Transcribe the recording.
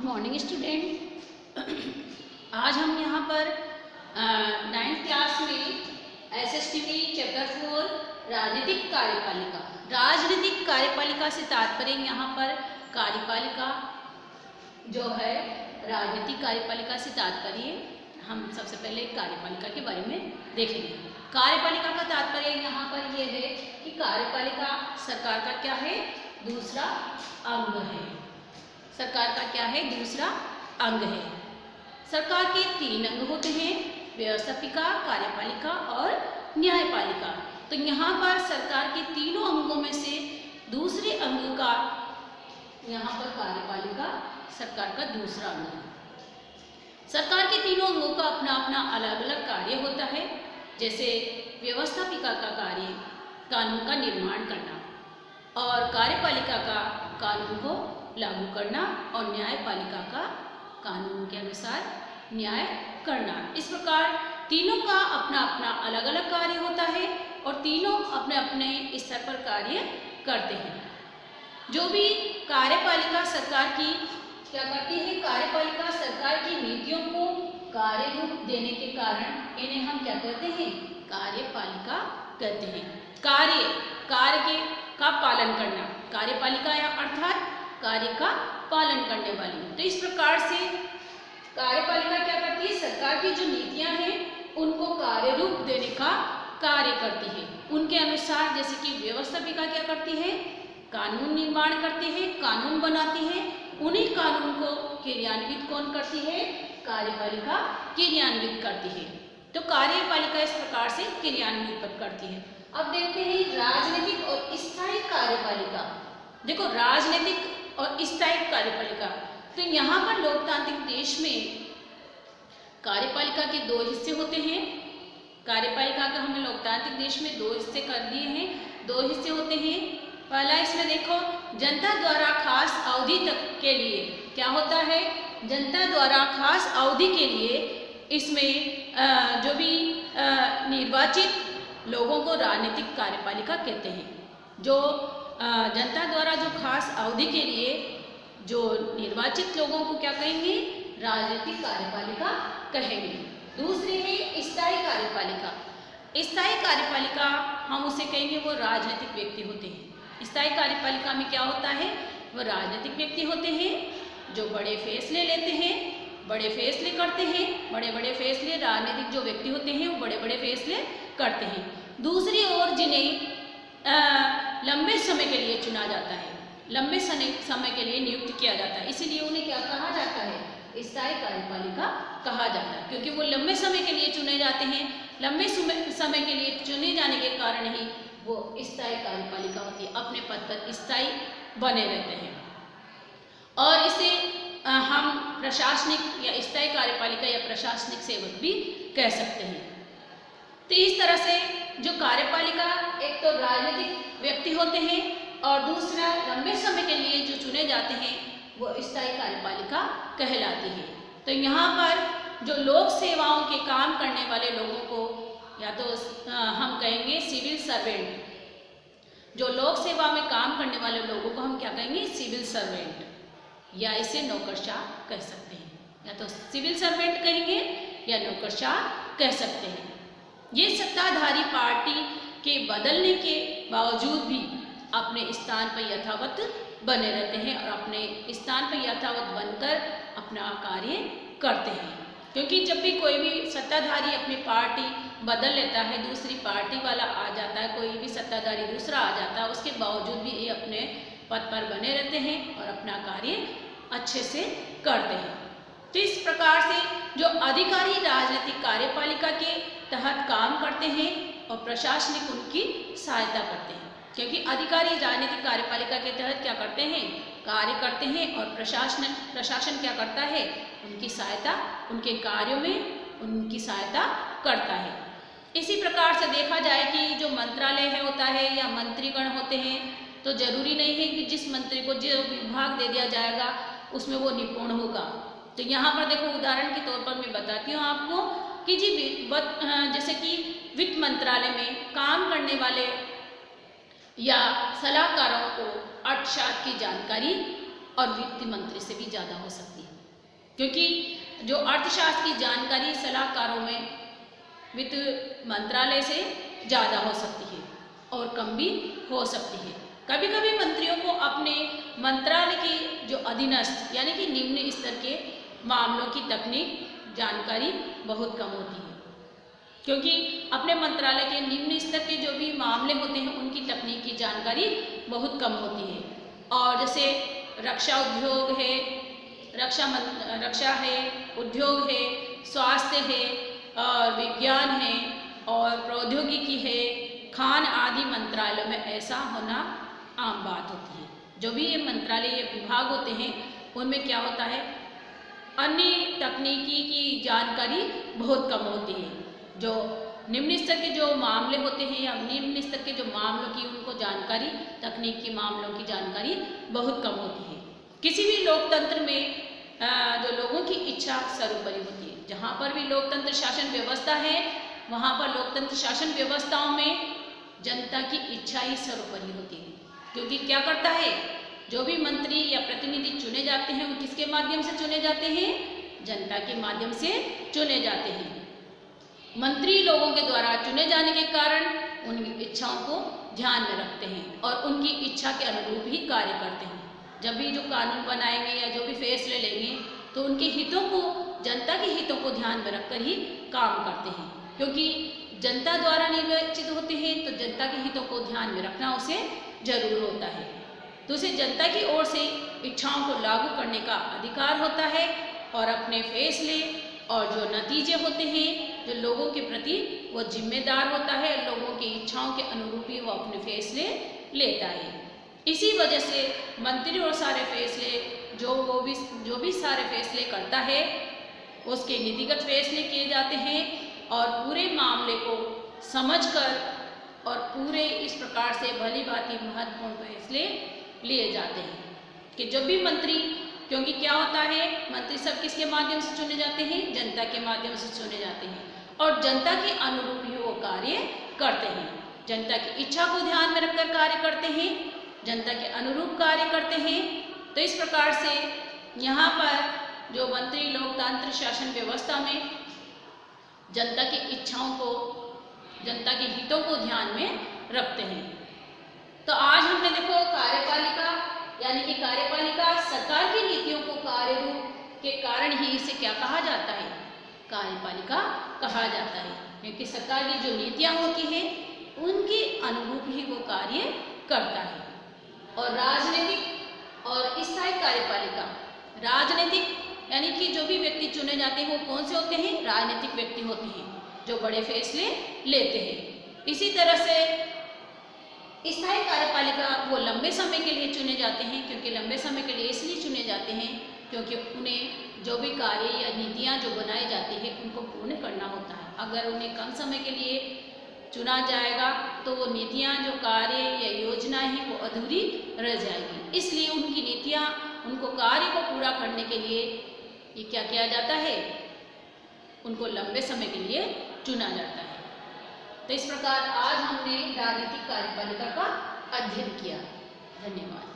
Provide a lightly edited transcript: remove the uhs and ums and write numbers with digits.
Good morning student. आज हम यहाँ पर 9th क्लास में एसएसटीवी चैप्टर 4 राजनीतिक कार्यपालिका से तात्पर्य यहाँ पर कार्यपालिका जो है राजनीतिक कार्यपालिका से तात्पर्य हम सबसे पहले कार्यपालिका के बारे में देखेंगे। कार्यपालिका का तात्पर्य यहाँ पर यह है कि कार्यपालिका सरकार का क्या है, दूसरा अंग है। सरकार का क्या है, दूसरा अंग है। सरकार के 3 अंग होते हैं, व्यवस्थापिका, कार्यपालिका और न्यायपालिका। तो यहाँ पर सरकार के तीनों अंगों में से दूसरे अंग का यहाँ पर कार्यपालिका सरकार का दूसरा अंग है। सरकार के तीनों अंगों का अपना अपना अलग अलग कार्य होता है। जैसे व्यवस्थापिका का कार्य कानून का निर्माण करना और कार्यपालिका का कानून को लागू करना और न्यायपालिका का कानून के अनुसार न्याय करना। इस प्रकार तीनों का अपना अपना अलग अलग कार्य होता है और तीनों अपने अपने स्तर पर कार्य करते हैं। जो भी कार्यपालिका सरकार की क्या करती है, कार्यपालिका सरकार की नीतियों को कार्य रूप देने के कारण इन्हें हम क्या कहते हैं, कार्यपालिका कहते हैं। कार्य का पालन करना, कार्यपालिका या अर्थात कार्य का पालन करने वाली। तो इस प्रकार से कार्यपालिका क्या करती है, सरकार की जो नीतियां हैं उनको कार्य रूप देने का कार्य करती है। उनके अनुसार जैसे कि व्यवस्थापिका क्या करती है, कानून निर्माण करती है, कानून बनाती है। उन्हीं कानून को क्रियान्वित कौन करती है, कार्यपालिका क्रियान्वित करती है। तो कार्यपालिका इस प्रकार से क्रियान्वित करती है। अब देखते हैं राजनीतिक और स्थायी कार्यपालिका। देखो, राजनीतिक और स्थायी कार्यपालिका, तो यहाँ पर लोकतांत्रिक देश में कार्यपालिका के 2 हिस्से होते हैं। कार्यपालिका का हमने लोकतांत्रिक देश में 2 हिस्से कर दिए हैं, 2 हिस्से होते हैं। पहला इसमें देखो, जनता द्वारा खास अवधि तक के लिए क्या होता है, जनता द्वारा खास अवधि के लिए इसमें जो भी निर्वाचित लोगों को राजनीतिक कार्यपालिका कहते हैं। जो जनता द्वारा जो खास अवधि के लिए जो निर्वाचित लोगों को क्या कहेंगे, राजनीतिक कार्यपालिका कहेंगे। दूसरी है स्थायी कार्यपालिका। स्थायी कार्यपालिका हम उसे कहेंगे वो राजनीतिक व्यक्ति होते हैं। स्थायी कार्यपालिका में क्या होता है, वो राजनीतिक व्यक्ति होते हैं जो बड़े फैसले लेते हैं, बड़े फैसले करते हैं। बड़े बड़े फैसले, राजनीतिक जो व्यक्ति होते हैं वो बड़े बड़े फैसले करते हैं। दूसरी ओर जिन्हें लंबे समय के लिए चुना जाता है, लंबे समय के लिए नियुक्त किया जाता है, इसीलिए उन्हें क्या कहा जाता है, स्थायी कार्यपालिका कहा जाता है। क्योंकि वो लंबे समय के लिए चुने जाते हैं, लंबे समय के लिए चुने जाने के कारण ही वो स्थायी कार्यपालिका होती है, अपने पद पर स्थायी बने रहते हैं। और इसे हम प्रशासनिक या स्थायी कार्यपालिका या प्रशासनिक सेवक भी कह सकते हैं। तो इस तरह से जो कार्यपालिका एक तो राजनीतिक व्यक्ति होते हैं और दूसरा लंबे समय के लिए जो चुने जाते हैं वो स्थायी कार्यपालिका कहलाती है। तो यहाँ पर जो लोक सेवाओं के काम करने वाले लोगों को या तो हम कहेंगे सिविल सर्वेंट। जो लोक सेवा में काम करने वाले लोगों को हम क्या कहेंगे, सिविल सर्वेंट, या इसे नौकरशाह कह सकते हैं। या तो सिविल सर्वेंट कहेंगे या नौकरशाह कह सकते हैं। ये सत्ताधारी पार्टी के बदलने के बावजूद भी अपने स्थान पर यथावत बने रहते हैं और अपने स्थान पर यथावत बनकर अपना कार्य करते हैं। क्योंकि जब भी कोई भी सत्ताधारी अपनी पार्टी बदल लेता है, दूसरी पार्टी वाला आ जाता है, कोई भी सत्ताधारी दूसरा आ जाता है, उसके बावजूद भी ये अपने पद पर बने रहते हैं और अपना कार्य अच्छे से करते हैं। तो इस प्रकार से जो अधिकारी राजनीतिक कार्यपालिका के तहत काम करते हैं और प्रशासनिक उनकी सहायता करते हैं। क्योंकि अधिकारी राजनीतिक कार्यपालिका के तहत क्या करते हैं, कार्य करते हैं और प्रशासन क्या करता है, उनकी सहायता, उनके कार्यों में उनकी सहायता करता है। इसी प्रकार से देखा जाए कि जो मंत्रालय है होता है या मंत्रीगण होते हैं, तो जरूरी नहीं है कि जिस मंत्री को जो विभाग दे दिया जाएगा उसमें वो निपुण होगा। तो यहाँ पर देखो, उदाहरण के तौर पर मैं बताती हूँ आपको कि जैसे कि वित्त मंत्रालय में काम करने वाले या सलाहकारों को अर्थशास्त्र की जानकारी और वित्त मंत्री से भी ज़्यादा हो सकती है, क्योंकि जो अर्थशास्त्र की जानकारी सलाहकारों में वित्त मंत्रालय से ज़्यादा हो सकती है और कम भी हो सकती है। कभी कभी मंत्रियों को अपने मंत्रालय के जो अधीनस्थ यानी कि निम्न स्तर के मामलों की तकनीक जानकारी बहुत कम होती है, क्योंकि अपने मंत्रालय के निम्न स्तर के जो भी मामले होते हैं उनकी तकनीक की जानकारी बहुत कम होती है। और जैसे रक्षा उद्योग है, रक्षा है, उद्योग है, स्वास्थ्य है और विज्ञान है और प्रौद्योगिकी है, खान आदि मंत्रालयों में ऐसा होना आम बात होती है। जो भी ये मंत्रालय ये विभाग होते हैं उनमें क्या होता है, अन्य तकनीकी की जानकारी बहुत कम होती है। जो निम्न स्तर के जो मामले होते हैं या निम्न स्तर के जो मामलों की उनको जानकारी, तकनीकी मामलों की जानकारी बहुत कम होती है। किसी भी लोकतंत्र में जो लोगों की इच्छा सर्वोपरि होती है। जहाँ पर भी लोकतंत्र शासन व्यवस्था है वहाँ पर लोकतंत्र शासन व्यवस्थाओं में जनता की इच्छा ही सर्वोपरि होती है, क्योंकि क्या करता है, जो भी मंत्री या प्रतिनिधि चुने जाते हैं वो किसके माध्यम से चुने जाते हैं, जनता के माध्यम से चुने जाते हैं। मंत्री लोगों के द्वारा चुने जाने के कारण उनकी इच्छाओं को ध्यान में रखते हैं और उनकी इच्छा के अनुरूप ही कार्य करते हैं। जब भी जो कानून बनाएंगे या जो भी फैसले लेंगे तो उनके हितों को, जनता के हितों को ध्यान में रखकर ही काम करते हैं, क्योंकि जनता द्वारा निर्वाचित होते हैं तो जनता के हितों को ध्यान में रखना उसे जरूर होता है। तो उसे जनता की ओर से इच्छाओं को लागू करने का अधिकार होता है और अपने फैसले और जो नतीजे होते हैं जो लोगों के प्रति वो जिम्मेदार होता है, लोगों की इच्छाओं के अनुरूप ही वो अपने फैसले लेता है। इसी वजह से मंत्री और सारे फैसले जो भी सारे फैसले करता है उसके नीतिगत फैसले किए जाते हैं और पूरे मामले को समझकर और पूरे इस प्रकार से भली भांति महत्वपूर्ण फैसले लिए जाते हैं कि जब भी मंत्री, क्योंकि क्या होता है, मंत्री सब किसके माध्यम से चुने जाते हैं, जनता के माध्यम से चुने जाते हैं और जनता के अनुरूप ही वो कार्य करते हैं। जनता की इच्छा को ध्यान में रखकर कार्य करते हैं, जनता के अनुरूप कार्य करते हैं। तो इस प्रकार से यहाँ पर जो मंत्री लोकतांत्रिक शासन व्यवस्था में जनता की इच्छाओं को, जनता के हितों को ध्यान में रखते हैं। तो आज हमने देखो कार्यपालिका यानी कि कार्यपालिका सरकार की नीतियों को कार्यरूप के कारण ही इसे क्या कहा जाता है, कार्यपालिका कहा जाता है, क्योंकि सरकार की जो नीतियाँ होती हैं उनके अनुरूप ही वो कार्य करता है। और राजनीतिक और स्थायी कार्यपालिका, राजनीतिक यानी कि जो भी व्यक्ति चुने जाते हैं वो कौन से होते हैं, राजनीतिक व्यक्ति होते हैं जो बड़े फैसले लेते हैं। इसी तरह से स्थायी कार्यपालिका वो लंबे समय के लिए चुने जाते हैं, क्योंकि लंबे समय के लिए इसलिए चुने जाते हैं क्योंकि उन्हें जो भी कार्य या नीतियाँ जो बनाई जाती है उनको पूर्ण करना होता है। अगर उन्हें कम समय के लिए चुना जाएगा तो वो नीतियाँ, जो कार्य या योजनाएं हैं वो अधूरी रह जाएगी। इसलिए उनकी नीतियाँ, उनको कार्य को पूरा करने के लिए ये क्या किया जाता है, उनको लंबे समय के लिए चुना जाता है। तो इस प्रकार आज हमने राजनीतिक कार्यपालिका का अध्ययन किया। धन्यवाद।